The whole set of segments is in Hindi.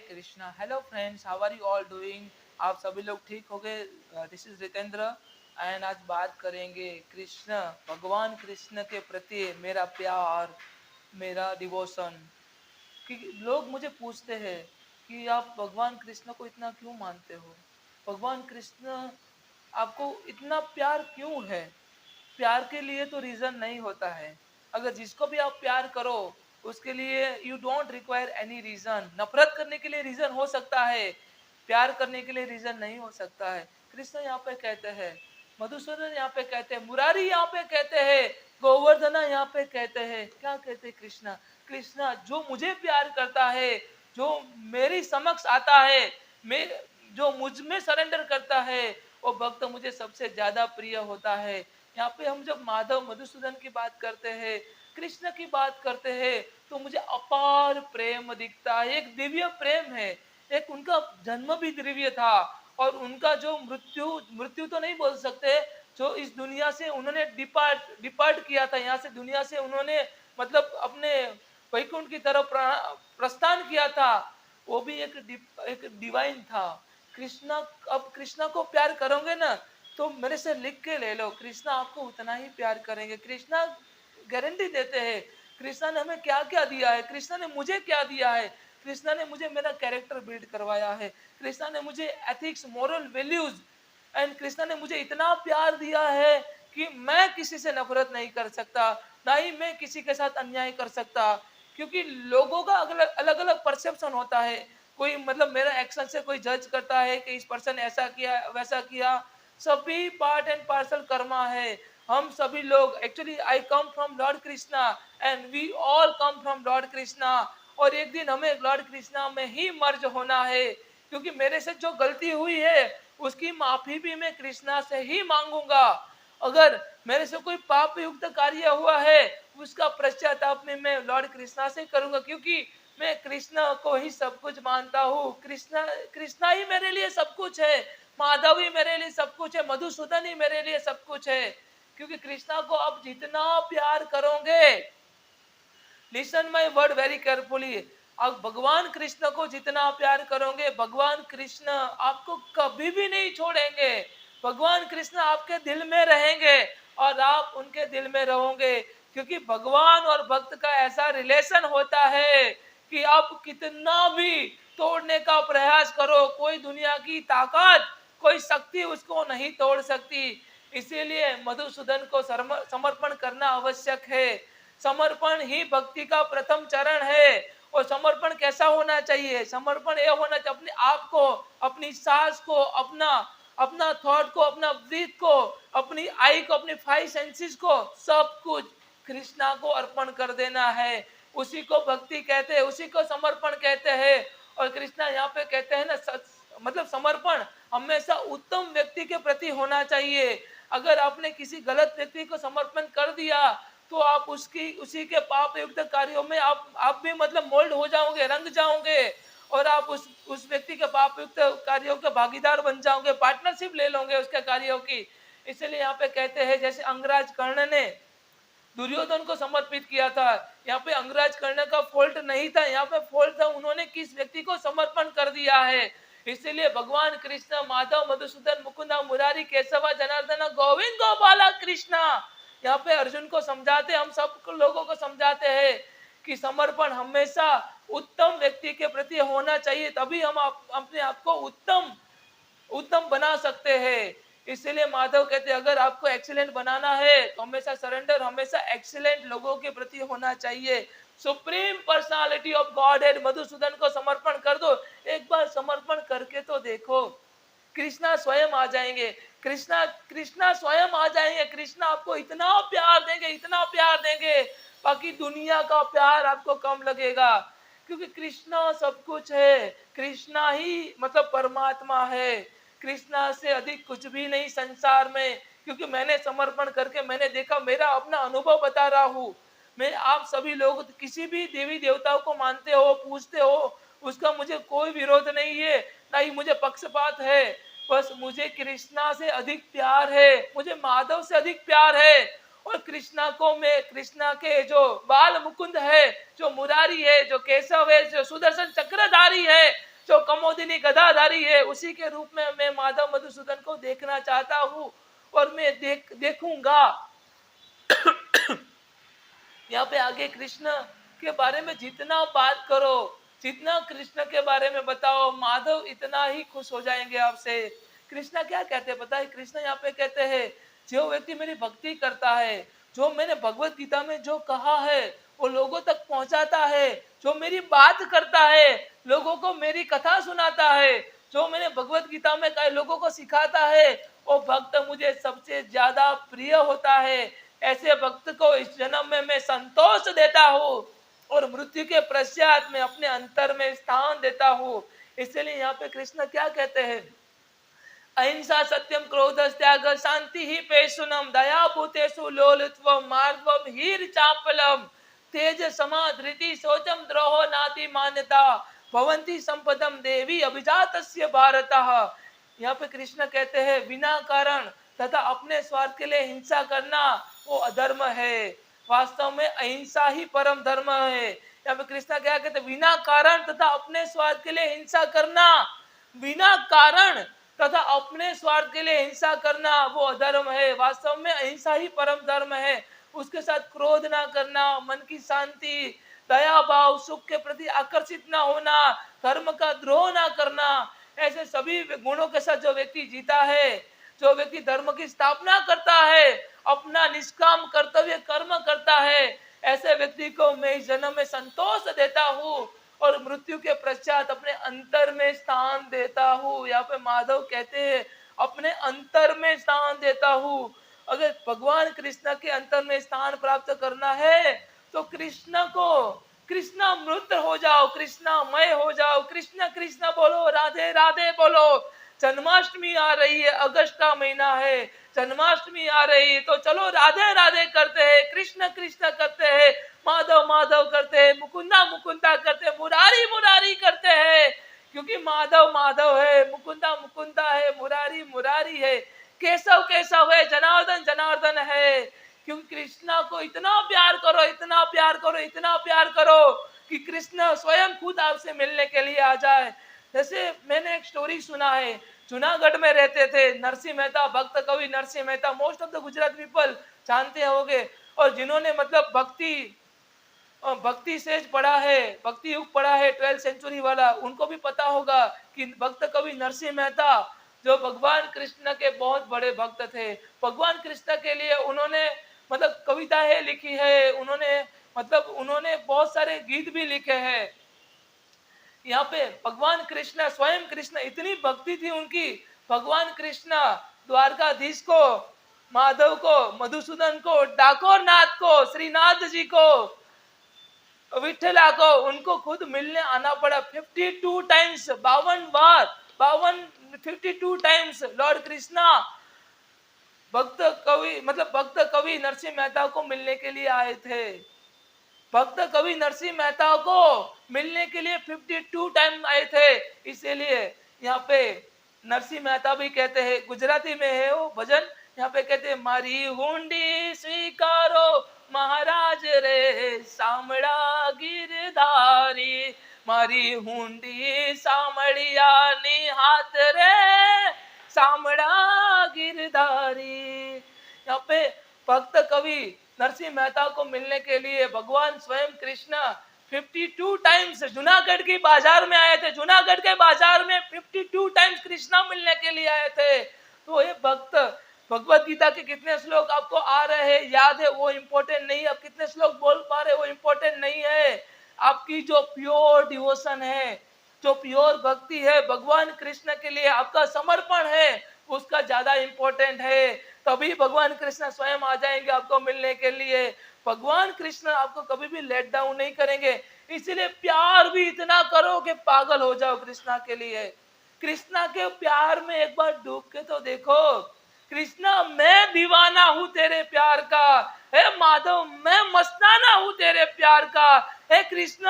Krishna. Hello friends, how are you all doing? आप सभी लोग ठीक हो गए? दिस इज रितेंद्र एंड आज बात करेंगे कृष्ण, भगवान कृष्ण के प्रति मेरा प्यार, मेरा डिवोशन। कि लोग मुझे पूछते हैं कि आप भगवान कृष्ण को इतना क्यों मानते हो, भगवान कृष्ण आपको इतना प्यार क्यों है? प्यार के लिए तो रीजन नहीं होता है। अगर जिसको भी आप प्यार करो उसके लिए you don't require any reason. नफरत करने के लिए रीजन हो सकता है, प्यार करने के लिए रीजन नहीं हो सकता है। कृष्ण यहाँ पे कहते हैं, मधुसूदन यहाँ पे कहते हैं, मुरारी यहाँ पे कहते हैं, गोवर्धना यहाँ पे कहते हैं। क्या कहते हैं कृष्णा? कृष्णा जो मुझे प्यार करता है, जो मेरी समक्ष आता है, मैं जो मुझ में सरेंडर करता है, वो भक्त मुझे सबसे ज्यादा प्रिय होता है। यहाँ पे हम जब माधव मधुसूदन की बात करते हैं, कृष्ण की बात करते हैं, तो मुझे अपार प्रेम दिखता है। एक दिव्य प्रेम है। एक उनका जन्म भी दिव्य था और उनका जो मृत्यु, मृत्यु तो नहीं बोल सकते, जो इस दुनिया से उन्होंने डिपार्ट डिपार्ट किया था, यहाँ से दुनिया से उन्होंने मतलब अपने वैकुंठ की तरफ प्रस्थान किया था, वो भी एक डिवाइन था। कृष्णा, अब कृष्णा को प्यार करोगे ना तो मेरे से लिख के ले लो, कृष्णा आपको उतना ही प्यार करेंगे। कृष्णा गारंटी देते हैं। कृष्णा ने हमें क्या क्या दिया है, कृष्णा ने मुझे क्या दिया है। कृष्णा ने मुझे मेरा कैरेक्टर बिल्ड करवाया है, कृष्णा ने मुझे ethics, moral values, and Krishna ने मुझे इतना प्यार दिया है कि मैं किसी से नफरत नहीं कर सकता, ना ही मैं किसी के साथ अन्याय कर सकता। क्योंकि लोगों का अलग अलग परसेप्शन होता है। कोई मतलब मेरा एक्शन से कोई जज करता है कि इस पर्सन ऐसा किया वैसा किया। सभी पार्ट एंड पार्सल कर्मा है। हम सभी लोग, actually I come from lord Krishna and we all come from lord Krishna. और एक दिन हमें लॉर्ड कृष्णा में ही मर्ज होना है। क्योंकि मेरे से जो गलती हुई है उसकी माफी भी मैं कृष्णा से ही मांगूंगा। अगर मेरे से कोई पाप युक्त कार्य हुआ है उसका पश्चाताप में मैं लॉर्ड कृष्णा से करूंगा। क्योंकि मैं कृष्णा को ही सब कुछ मानता हूँ। कृष्णा कृष्णा ही मेरे लिए सब कुछ है, माधव ही मेरे लिए सब कुछ है, मधुसूदन ही मेरे लिए सब कुछ है। क्योंकि कृष्णा को आप जितना प्यार करोगे, listen my word very carefully, आप भगवान कृष्ण को जितना प्यार करोगे, भगवान कृष्ण आपको कभी भी नहीं छोड़ेंगे। भगवान कृष्ण आपके दिल में रहेंगे और आप उनके दिल में रहोगे। क्योंकि भगवान और भक्त का ऐसा रिलेशन होता है कि आप कितना भी तोड़ने का प्रयास करो, कोई दुनिया की ताकत, कोई शक्ति उसको नहीं तोड़ सकती। इसीलिए मधुसूदन को समर्पण करना आवश्यक है। समर्पण ही भक्ति का प्रथम चरण है। और समर्पण कैसा होना चाहिए? समर्पण यह होना चाहिए अपने आप को, अपनी सांस को, अपना अपना थॉट को, अपना ब्रीथ को, अपनी आई को, अपनी फाइव सेंसेस को, सब कुछ कृष्णा को अर्पण कर देना है। उसी को भक्ति कहते हैं, उसी को समर्पण कहते हैं। और कृष्णा यहाँ पे कहते हैं ना, मतलब समर्पण हमेशा उत्तम व्यक्ति के प्रति होना चाहिए। अगर आपने किसी गलत व्यक्ति को समर्पण कर दिया तो आप उसकी उसी के पाप युक्त कार्यों में आप भी मतलब मोल्ड हो जाओगे, रंग जाओगे, और आप उस व्यक्ति के पाप युक्त कार्यों के भागीदार बन जाओगे, पार्टनरशिप ले लोगे उसके कार्यों की। इसलिए यहाँ पे कहते हैं जैसे अंगराज कर्ण ने दुर्योधन को समर्पित किया था, यहाँ पे अंगराज कर्ण का फॉल्ट नहीं था, यहाँ पे फॉल्ट था उन्होंने किस व्यक्ति को समर्पण कर दिया है। इसलिए भगवान कृष्ण, माधव, मधुसूदन, मुकुंदा, मुरारी, केशवा, जनार्दन, गोविंद, गोपाला, कृष्णा, यहाँ पे अर्जुन को समझाते, हम सब लोगों को समझाते हैं कि समर्पण हमेशा उत्तम व्यक्ति के प्रति होना चाहिए। तभी हम अपने आप को उत्तम उत्तम बना सकते हैं। इसलिए माधव कहते हैं अगर आपको एक्सीलेंट बनाना है तो हमेशा सरेंडर, हमेशा एक्सीलेंट लोगों के प्रति होना चाहिए। Supreme personality of God head Madhusudan को समर्पण कर दो। एक बार समर्पण करके तो देखो, कृष्णा स्वयं आ जाएंगे। कृष्णा कृष्णा स्वयं आ जाएंगे। कृष्णा आपको इतना प्यार देंगे, इतना प्यार देंगे, बाकी दुनिया का प्यार आपको कम लगेगा। क्योंकि कृष्णा सब कुछ है, कृष्णा ही मतलब परमात्मा है। कृष्णा से अधिक कुछ भी नहीं संसार में। क्योंकि मैंने समर्पण करके मैंने देखा, मेरा अपना अनुभव बता रहा हूँ। मैं, आप सभी लोग किसी भी देवी देवताओं को मानते हो, पूजते हो, उसका मुझे कोई विरोध नहीं है, ना ही मुझे पक्षपात है। बस मुझे कृष्णा से अधिक प्यार है, मुझे माधव से अधिक प्यार है। और कृष्णा को मैं, कृष्णा के जो बाल मुकुंद है, जो मुरारी है, जो केशव है, जो सुदर्शन चक्रधारी है, जो कमोदिनी गदाधारी है, उसी के रूप में मैं माधव मधुसूदन को देखना चाहता हूँ और मैं देखूंगा। यहाँ पे आगे कृष्ण के बारे में जितना बात करो, जितना कृष्ण के बारे में बताओ, माधव इतना ही खुश हो जाएंगे आपसे। कृष्ण क्या कहते हैं पता है? कृष्ण यहाँ पे कहते हैं, जो व्यक्ति मेरी भक्ति करता है, जो मैंने भगवत गीता में जो कहा है वो लोगों तक पहुंचाता है, जो मेरी बात करता है, लोगों को मेरी कथा सुनाता है, जो मैंने भगवत गीता में कहा लोगों को सिखाता है, वो भक्त मुझे सबसे ज्यादा प्रिय होता है। ऐसे भक्त को इस जन्म में मैं संतोष देता हूँ और मृत्यु के पश्चात में अपने अंतर में स्थान देता हूँ। इसलिए यहाँ पे कृष्ण क्या कहते हैं? अहिंसा सत्यम क्रोध त्याग शांति ही पेशुनम दया भूतेषु लोलुत्वम मार्गवम हीर चापलम तेज समाधृति शोचम द्रोहो नाति मान्यता भवंती संपदम देवी अभिजातस्य भारतः। यहाँ पे कृष्ण कहते हैं बिना कारण तथा अपने स्वार्थ के लिए हिंसा करना वो अधर्म है। वास्तव में अहिंसा ही परम धर्म है। यहाँ पे कृष्ण क्या कहते हैं? बिना कारण तथा अपने स्वार्थ के लिए हिंसा करना, बिना कारण तथा अपने स्वार्थ के लिए हिंसा करना वो अधर्म है। वास्तव में अहिंसा ही परम धर्म है। उसके साथ क्रोध ना करना, मन की शांति, दया भाव, सुख के प्रति आकर्षित ना होना, धर्म का द्रोह ना करना, ऐसे सभी गुणों के साथ जो व्यक्ति जीता है, जो व्यक्ति धर्म की स्थापना करता है, अपना निष्काम कर्तव्य कर्म करता है, ऐसे व्यक्ति को मैं इस जन्म में संतोष देता हूँ और मृत्यु के पश्चात अपने अंतर में स्थान देता हूँ। यहाँ पे माधव कहते हैं अपने अंतर में स्थान देता हूँ। अगर भगवान कृष्ण के अंतर में स्थान प्राप्त करना है तो कृष्ण को, कृष्ण मृत हो जाओ, कृष्णमय हो जाओ, कृष्ण कृष्ण बोलो, राधे राधे बोलो। जन्माष्टमी आ रही है, अगस्त का महीना है, जन्माष्टमी आ रही है, तो चलो राधे राधे करते हैं, कृष्ण कृष्ण करते हैं, माधव माधव करते हैं, मुकुंदा मुकुंदा करते हैं, मुरारी मुरारी करते हैं। क्योंकि माधव माधव है, मुकुंदा मुकुंदा है, मुरारी मुरारी है, केशव केशव है, जनार्दन जनार्दन है। क्योंकि कृष्णा को इतना प्यार करो, इतना प्यार करो, इतना प्यार करो कि कृष्ण स्वयं खुद आपसे मिलने के लिए आ जाए। जैसे मैंने एक स्टोरी सुना है, जूनागढ़ में रहते थे नरसिंह मेहता, भक्त कवि Narsinh Mehta. Most of the Gujarat people जानते होंगे, और जिन्होंने मतलब भक्ति सेज पढ़ा है, भक्ति युग पढ़ा है 12th सेंचुरी वाला, उनको भी पता होगा कि भक्त कवि नरसिंह मेहता जो भगवान कृष्ण के बहुत बड़े भक्त थे। भगवान कृष्ण के लिए उन्होंने मतलब कविताएं लिखी है, उन्होंने बहुत सारे गीत भी लिखे हैं। यहाँ पे भगवान कृष्ण, स्वयं कृष्ण, इतनी भक्ति थी उनकी, भगवान कृष्ण द्वारकाधीश को, माधव को, मधुसूदन को, डाकोर नाथ को, श्रीनाथ जी को, विठला को, उनको खुद मिलने आना पड़ा 52 टाइम्स, 52 बार, 52 टाइम्स लॉर्ड कृष्णा भक्त कवि नरसिंह मेहता को मिलने के लिए आए थे। भक्त कवि नरसिंह मेहता को मिलने के लिए 52 टाइम आए थे। इसीलिए यहाँ पे नरसिंह मेहता भी कहते हैं, गुजराती में है वो भजन, यहाँ पे कहते हैं मारी हुंडी स्वीकारो महाराज रे सामड़ा गिरधारी, मारी हुंडी सामड़िया नी हाथ रे सामड़ा गिरधारी। यहाँ पे भक्त कवि नरसिंह मेहता को मिलने के लिए भगवान स्वयं कृष्ण 52 टाइम्स जूनागढ़ की बाजार में आए थे। जूनागढ़ के बाजार में 52 टाइम्स कृष्णा मिलने के लिए आए थे। तो ये भक्त, भगवत गीता के कितने श्लोक आपको आ रहे हैं, याद है, वो इम्पोर्टेंट नहीं है। आप कितने श्लोक बोल पा रहे, वो इम्पोर्टेंट नहीं है। आपकी जो प्योर डिवोशन है, जो प्योर भक्ति है, भगवान कृष्ण के लिए आपका समर्पण है, उसका ज्यादा इम्पोर्टेंट है। तभी भगवान कृष्ण स्वयं आ जाएंगे आपको मिलने के लिए। भगवान कृष्ण आपको कभी भी लेट डाउन नहीं करेंगे। इसीलिए प्यार भी इतना करो कि पागल हो जाओ कृष्णा के लिए। कृष्णा के प्यार में एक बार डूब के तो देखो। कृष्णा मैं दीवाना हूँ तेरे प्यार का, हे माधव मैं मस्ताना हूँ तेरे प्यार का, हे कृष्ण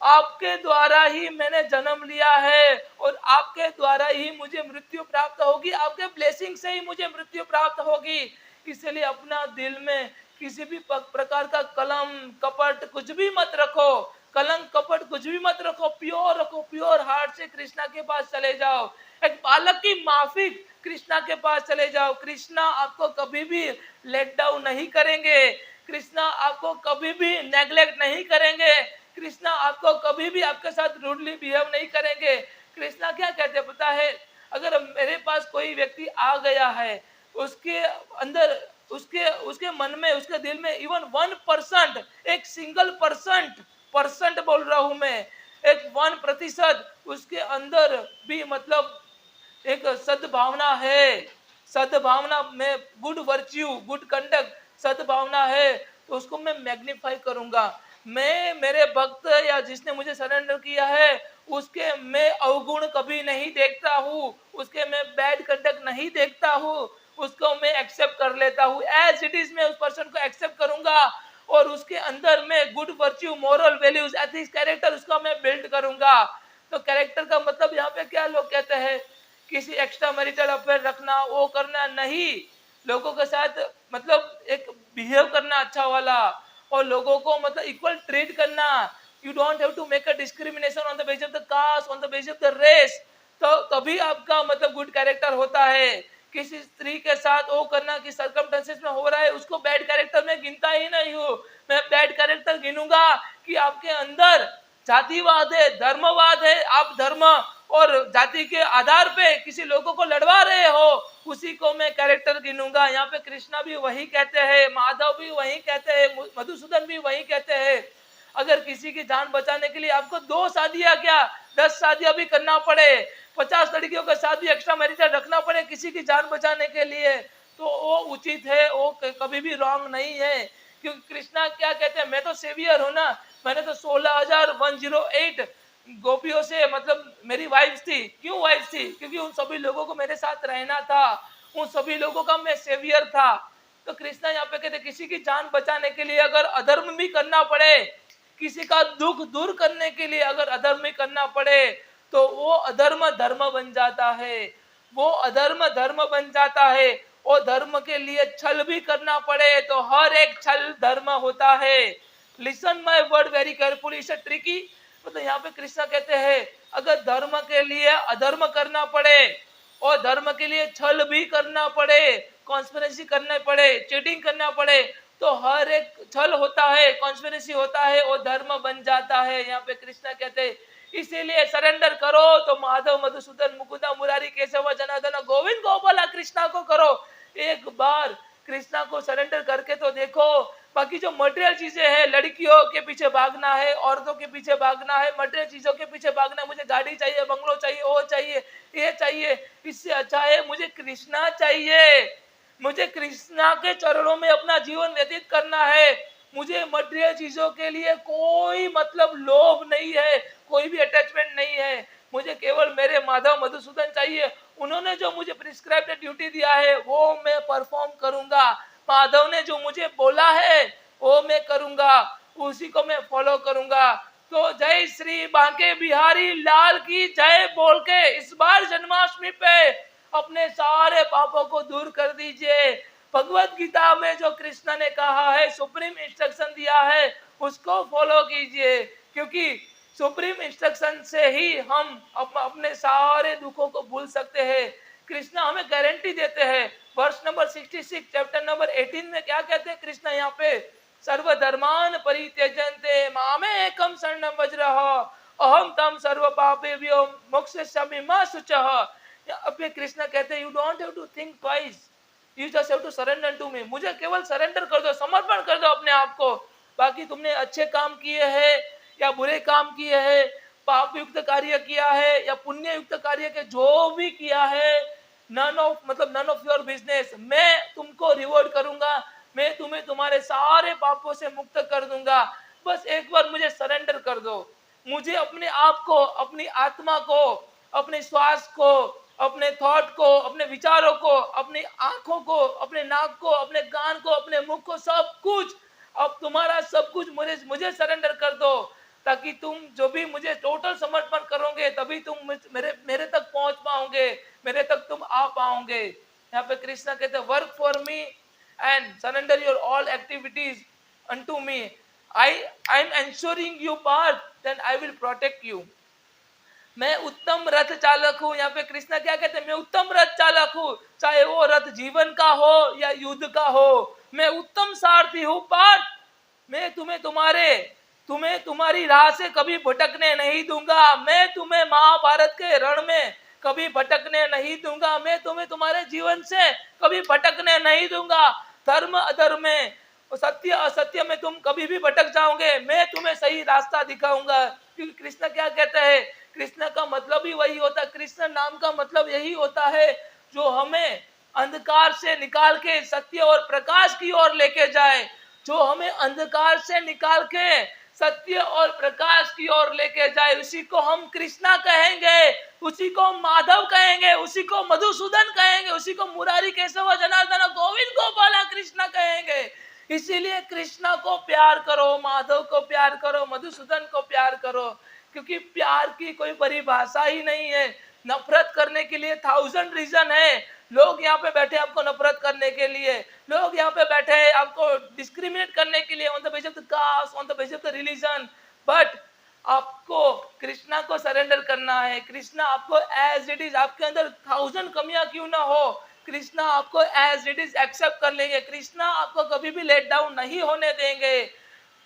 आपके द्वारा ही मैंने जन्म लिया है और आपके द्वारा ही मुझे मृत्यु प्राप्त होगी, आपके ब्लेसिंग से ही मुझे मृत्यु प्राप्त होगी। इसलिए अपना दिल में किसी भी प्रकार का कलम कपट कुछ भी मत रखो। कलंक कपट कुछ भी मत रखो, प्योर रखो, प्योर हार्ट से कृष्णा के पास चले जाओ। एक बालक की माफिक कृष्णा के पास चले जाओ। कृष्णा आपको कभी भी लेट डाउन नहीं करेंगे, कृष्णा आपको कभी भी नेग्लेक्ट नहीं करेंगे, कृष्णा आपको कभी भी आपके साथ रूडली बिहेव नहीं करेंगे। कृष्णा क्या कहते हैं पता है, अगर मेरे पास कोई व्यक्ति आ गया है, उसके अंदर उसके उसके मन में उसके दिल में इवन 1%, एक सिंगल परसेंट बोल रहा हूं मैं, एक 1% उसके अंदर भी मतलब एक सद्भावना है, सद्भावना में गुड वर्च्यू, गुड कंडक्ट, सद्भावना है, तो उसको मैं मैग्नीफाई करूंगा। मैं मेरे भक्त या जिसने मुझे सरेंडर किया है उसके मैं अवगुण कभी नहीं देखता हूँ, उसके मैं बैड कंडक्ट नहीं देखता हूँ, उसको मैं एक्सेप्ट कर लेता हूँ एज इट इज। मैं उस पर्सन को एक्सेप्ट करूंगा और उसके अंदर में good virtue, moral values, ethics, character उसका मैं बिल्ड करूंगा। तो कैरेक्टर का मतलब यहाँ पे क्या लोग कहते हैं, किसी एक्स्ट्रा मैरिटल अफेयर रखना, वो करना नहीं, लोगों के साथ मतलब एक बिहेव करना अच्छा वाला, और लोगों को मतलब इक्वल ट्रीट करना। You don't have to make a discrimination on the basis of the caste, on the basis of the race, तो तभी आपका मतलब गुड कैरेक्टर होता है। किसी स्त्री के साथ वो करना कि सर्कमस्टेंसेस में हो रहा है, उसको बैड कैरेक्टर में गिनता ही नहीं हूँ। मैं बैड कैरेक्टर गिनूंगा कि आपके अंदर जातिवाद है, धर्मवाद है, आप धर्म और जाति के आधार पे किसी लोगों को लड़वा रहे हो, उसी को मैं कैरेक्टर गिनूंगा। यहाँ पे कृष्णा भी वही कहते हैं, माधव भी वही कहते हैं, मधुसूदन भी वही कहते हैं। अगर किसी की जान बचाने के लिए आपको 2 शादियां क्या 10 शादियां भी करना पड़े, 50 लड़कियों के साथ भी एक्स्ट्रा मैरिटल रखना पड़े किसी की जान बचाने के लिए, तो वो उचित है, वो कभी भी रॉन्ग नहीं है। क्योंकि कृष्णा क्या कहते हैं, मैं तो सेवियर हूं ना, मैंने तो 16,108 गोपियों से मतलब मेरी वाइफ थी। क्यों वाइफ थी? क्योंकि उन सभी लोगों को मेरे साथ रहना था, उन सभी लोगों का मैं सेवियर था। तो कृष्णा यहाँ पे कहते किसी की जान बचाने के लिए अगर अधर्म भी करना पड़े, किसी का दुख दूर करने के लिए अगर अधर्म भी करना पड़े, तो वो अधर्म धर्म बन जाता है, वो अधर्म धर्म बन जाता है। और धर्म के लिए छल भी करना पड़े तो हर एक छल धर्म होता है। Listen my word very carefully, it's tricky. मतलब यहाँ पे कृष्णा कहते हैं अगर धर्म के लिए अधर्म करना पड़े और धर्म के लिए छल भी करना पड़े, कॉन्स्पिरेसी करना पड़े, चीटिंग करना पड़े, तो हर एक छल होता है, कॉन्स्पिरेसी होता है और धर्म बन जाता है। यहाँ पे कृष्णा कहते हैं इसीलिए सरेंडर करो तो माधव, मधुसूदन, मुकुंदा, मुरारी, केशव, जनार्दन, गोविंद, गोपाला कृष्णा को करो। एक बार कृष्णा को सरेंडर करके तो देखो। बाकी जो मटेरियल चीजें हैं, लड़कियों के पीछे भागना है, औरतों के पीछे भागना है, मटेरियल चीजों के पीछे भागना है, मुझे गाड़ी चाहिए, बंगलो चाहिए, वो चाहिए, ये चाहिए, इससे अच्छा है मुझे कृष्णा चाहिए। मुझे कृष्णा के चरणों में अपना जीवन व्यतीत करना है। मुझे मटेरियल चीजों के लिए कोई मतलब लोभ नहीं है, कोई भी अटैचमेंट नहीं है। मुझे केवल मेरे माधव मधुसूदन चाहिए। उन्होंने जो मुझे प्रिस्क्राइब्ड ड्यूटी दिया है वो मैं परफॉर्म करूंगा। माधव ने जो मुझे बोला है वो मैं करूंगा, उसी को मैं फॉलो करूंगा। तो जय श्री बांके बिहारी लाल की जय बोल के इस बार जन्माष्टमी पे अपने सारे पापों को दूर कर दीजिए। भगवत गीता में जो कृष्ण ने कहा है, सुप्रीम इंस्ट्रक्शन दिया है, उसको फॉलो कीजिए, क्योंकि सुप्रीम इंस्ट्रक्शन से ही हम अपने सारे दुखों को भूल सकते हैं। कृष्ण हमें गारंटी देते हैं। वर्ष नंबर 66 चैप्टर नंबर 18 में क्या कहते हैं कृष्ण यहाँ पे, सर्वधर्मान परित्यजन्ते मामेकं शरणं व्रजः अहम तम सर्व पापेभ्यो मोक्षयिष्यामि मा शुचः। अब ये कृष्ण कहते हैं you don't have to think twice, you just have to surrender to me. मुझे केवल सरेंडर कर दो, समर्पण कर दो अपने आप को। बाकी तुमने अच्छे काम किए हैं या बुरे काम किए हैं, पाप युक्त कार्य किया है या पुण्य युक्त कार्य के जो भी किया है, नन ऑफ योर बिजनेस। मैं तुमको रिवॉर्ड करूंगा, मैं तुम्हें तुम्हारे सारे पापों से मुक्त कर दूंगा। बस एक बार मुझे सरेंडर कर दो। मुझे अपने आप को, अपनी आत्मा को, अपने श्वास को, अपने थॉट को, अपने विचारों को, अपनी आंखों को, अपने नाक को, अपने कान को, अपने मुख को, सब कुछ, अब तुम्हारा सब कुछ मुझे सरेंडर कर दो। ताकि तुम जो भी मुझे टोटल समर्पण करोगे तभी तुम मेरे तक पहुंच पाओगे, मेरे तक तुम आ पाओगे। यहाँ पे कृष्णा कहते हैं work for me and surrender your all activities unto me. I am ensuring you path, then I will protect you. मैं उत्तम रथ चालक हूँ। यहाँ पे कृष्ण क्या कहते हैं, मैं उत्तम रथ चालक हूँ, चाहे वो रथ जीवन का हो या युद्ध का हो। मैं उत्तम सारथी हूँ पार्थ, मैं तुम्हें तुम्हारी राह से कभी भटकने नहीं दूंगा। मैं तुम्हें महाभारत के रण में कभी भटकने नहीं दूंगा। मैं तुम्हें तुम्हारे जीवन से कभी भटकने नहीं दूंगा। धर्म अधर्म में, सत्य असत्य में तुम कभी भी भटक जाओगे, मैं तुम्हें सही रास्ता दिखाऊंगा। क्योंकि कृष्ण क्या कहते हैं, कृष्ण का मतलब ही वही होता है। कृष्ण नाम का मतलब यही होता है जो हमें अंधकार से निकाल के सत्य और प्रकाश की ओर लेके जाए, जो हमें अंधकार से निकाल के सत्य और प्रकाश की ओर लेके जाए, उसी को हम कृष्णा कहेंगे, उसी को माधव कहेंगे, उसी को मधुसूदन कहेंगे, उसी को मुरारी केशव जनार्दन गोविंद गोपाल कृष्णा कहेंगे। इसीलिए कृष्णा को प्यार करो, माधव को प्यार करो, मधुसूदन को प्यार करो, क्योंकि प्यार की कोई परिभाषा ही नहीं है। नफरत करने के लिए 1000 रीजन है। लोग यहाँ पे बैठे आपको नफरत करने के लिए, लोग यहाँ पे बैठे हैं आपको डिस्क्रिमिनेट करने के लिए, on the basis of the caste, on the basis of the religion. But आपको कृष्णा को सरेंडर करना है। कृष्णा आपको एज इट इज, आपके अंदर 1000 कमियां क्यों ना हो, कृष्णा आपको एज इट इज एक्सेप्ट कर लेंगे। कृष्णा आपको कभी भी लेट डाउन नहीं होने देंगे।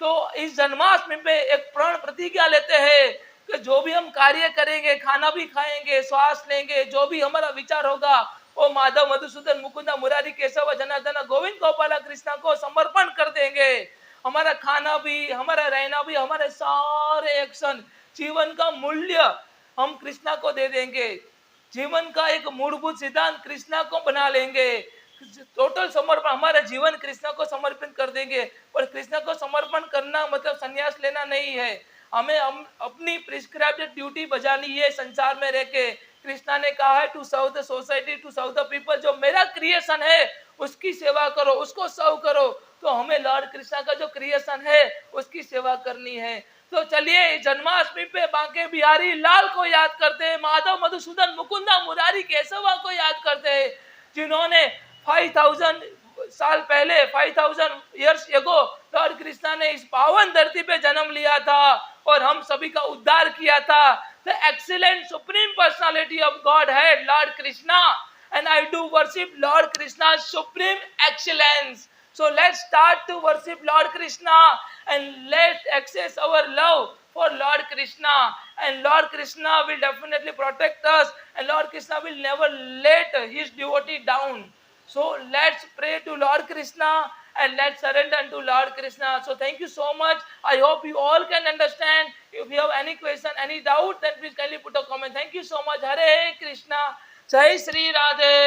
तो इस जन्माष्टमी पे एक प्रण प्रतिज्ञा लेते हैं कि जो भी हम कार्य करेंगे, खाना भी खाएंगे, श्वास लेंगे, जो भी हमारा विचार होगा, वो माधव मधुसूदन मुकुंदा मुरारी केशव जनार्दन गोविंद गोपाल कृष्णा को समर्पण कर देंगे। हमारा खाना भी, हमारा रहना भी, हमारे सारे एक्शन, जीवन का मूल्य हम कृष्णा को दे देंगे। जीवन का एक मूलभूत सिद्धांत कृष्णा को बना लेंगे। टोटल समर्पण, हमारा जीवन कृष्णा को समर्पित कर देंगे। पर कृष्णा को समर्पण करना मतलब संन्यास लेना नहीं है। हमें अपनी प्रिस्क्राइब्ड ड्यूटी बजानी है संसार में रह के। कृष्णा ने कहा है to serve the society, to serve the people. जो मेरा क्रिएशन है उसकी सेवा करो, उसको सर्व करो। तो हमें लॉर्ड कृष्णा का जो क्रिएशन है उसकी सेवा करनी है। तो चलिए जन्माष्टमी पे बांके बिहारी लाल को याद करते हैं, माधव मधुसूदन मुकुंदा मुरारी केशवा को याद करते हैं, जिन्होंने 5000 साल पहले, 5000 ईयर्स एगो लॉर्ड कृष्णा ने इस पावन धरती पे जन्म लिया था और हम सभी का उद्धार किया था। The excellent supreme personality of God head Lord Krishna, and I do worship Lord Krishna's supreme excellence. So let's start to worship Lord Krishna and let's access our love for Lord Krishna, and Lord Krishna will definitely protect us, and Lord Krishna will never let his devotee down. So let's pray to Lord Krishna and let's surrender to Lord Krishna. So thank you so much. I hope you all can understand. If you have any question, any doubt, then please kindly put a comment. Thank you so much. Hare Krishna. जय श्री राधे।